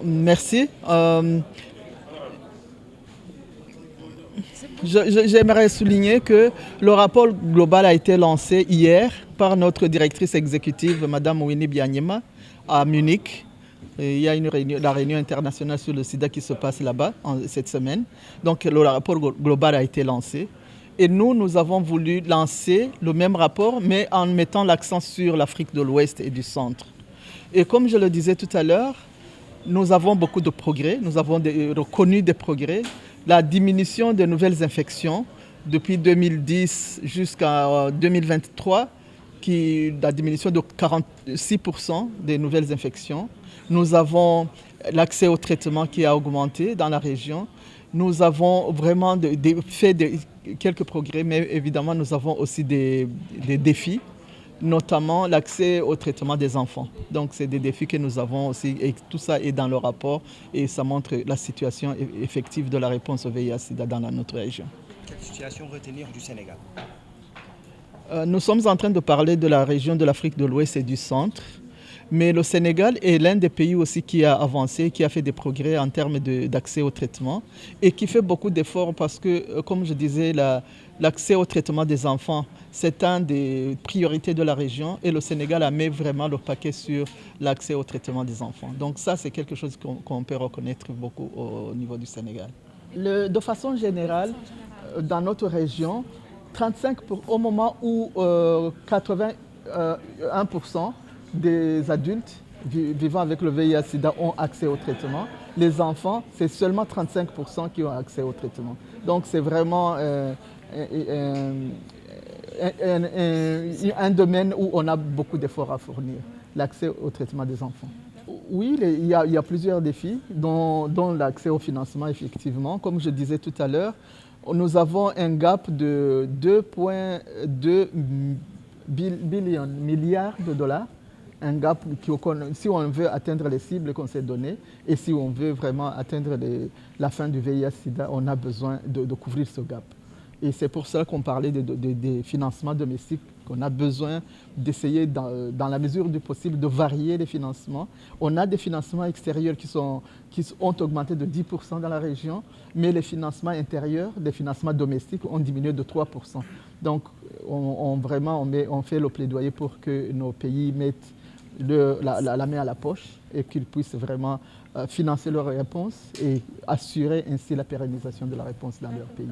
Merci. J'aimerais souligner que le rapport global a été lancé hier par notre directrice exécutive, Madame Winnie Byanyima, à Munich. Et il y a la réunion internationale sur le sida qui se passe là-bas cette semaine. Donc le rapport global a été lancé. Et nous avons voulu lancer le même rapport, mais en mettant l'accent sur l'Afrique de l'Ouest et du Centre. Et comme je le disais tout à l'heure, nous avons beaucoup de progrès, nous avons reconnu des progrès. La diminution des nouvelles infections depuis 2010 jusqu'à 2023, la diminution de 46% des nouvelles infections. Nous avons l'accès au traitement qui a augmenté dans la région. Nous avons vraiment fait quelques progrès, mais évidemment nous avons aussi des défis, notamment l'accès au traitement des enfants. Donc c'est des défis que nous avons aussi et tout ça est dans le rapport et ça montre la situation effective de la réponse au VIH/SIDA dans notre région. Quelle situation retenir du Sénégal? Nous sommes en train de parler de la région de l'Afrique de l'Ouest et du Centre, mais le Sénégal est l'un des pays aussi qui a avancé, qui a fait des progrès en termes d'accès au traitement et qui fait beaucoup d'efforts parce que, comme je disais, l'accès au traitement des enfants, c'est une des priorités de la région et le Sénégal a mis vraiment le paquet sur l'accès au traitement des enfants. Donc ça, c'est quelque chose qu'on peut reconnaître beaucoup au niveau du Sénégal. De façon générale, dans notre région, au moment où 81% des adultes vivant avec le VIH/SIDA ont accès au traitement. Les enfants, c'est seulement 35% qui ont accès au traitement. Donc c'est vraiment un domaine où on a beaucoup d'efforts à fournir, l'accès au traitement des enfants. Oui, il y a plusieurs défis, dont l'accès au financement, effectivement. Comme je disais tout à l'heure, nous avons un gap de 2,2 milliards de dollars. Un gap si on veut atteindre les cibles qu'on s'est données et si on veut vraiment atteindre la fin du VIH/SIDA, on a besoin de couvrir ce gap. Et c'est pour ça qu'on parlait des financements domestiques, qu'on a besoin d'essayer, dans la mesure du possible, de varier les financements. On a des financements extérieurs qui ont augmenté de 10% dans la région, mais les financements intérieurs, les financements domestiques ont diminué de 3%. Donc, on fait le plaidoyer pour que nos pays mettent la main à la poche et qu'ils puissent vraiment financer leur réponse et assurer ainsi la pérennisation de la réponse dans leur pays.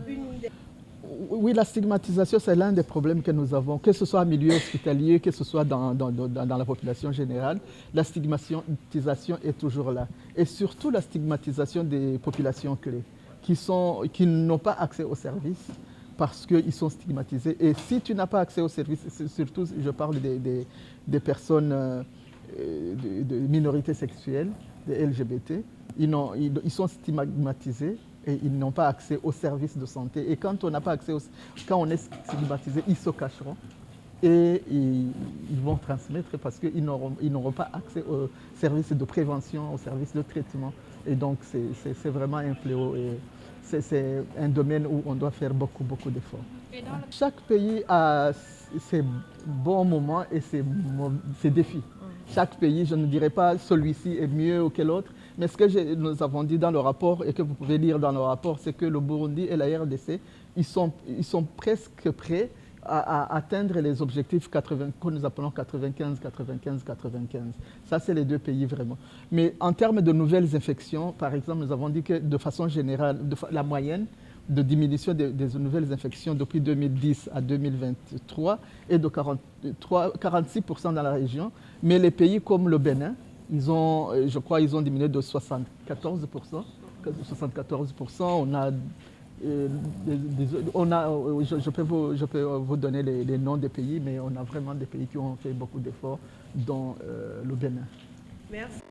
Oui, la stigmatisation, c'est l'un des problèmes que nous avons, que ce soit en milieu hospitalier, que ce soit dans la population générale. La stigmatisation est toujours là. Et surtout la stigmatisation des populations clés qui n'ont pas accès aux services parce qu'ils sont stigmatisés. Et si tu n'as pas accès aux services, surtout je parle des personnes de minorités sexuelles, des LGBT, ils sont stigmatisés et ils n'ont pas accès aux services de santé. Et quand on n'a pas accès, quand on est stigmatisé, ils se cacheront et ils vont transmettre parce qu'ils n'auront pas accès aux services de prévention, aux services de traitement. Et donc c'est vraiment un fléau et c'est un domaine où on doit faire beaucoup d'efforts. Chaque pays a ses bons moments et ses défis. Chaque pays, je ne dirais pas celui-ci est mieux que l'autre, mais ce que nous avons dit dans le rapport et que vous pouvez lire dans le rapport, c'est que le Burundi et la RDC, ils sont presque prêts à atteindre les objectifs que nous appelons 95-95-95. Ça, c'est les deux pays vraiment. Mais en termes de nouvelles infections, par exemple, nous avons dit que de façon générale, la moyenne de diminution des nouvelles infections depuis 2010 à 2023 est de 46% dans la région. Mais les pays comme le Bénin, ils ont diminué de 74%. 74%, je peux vous donner les noms des pays, mais on a vraiment des pays qui ont fait beaucoup d'efforts, dont le Bénin. Merci.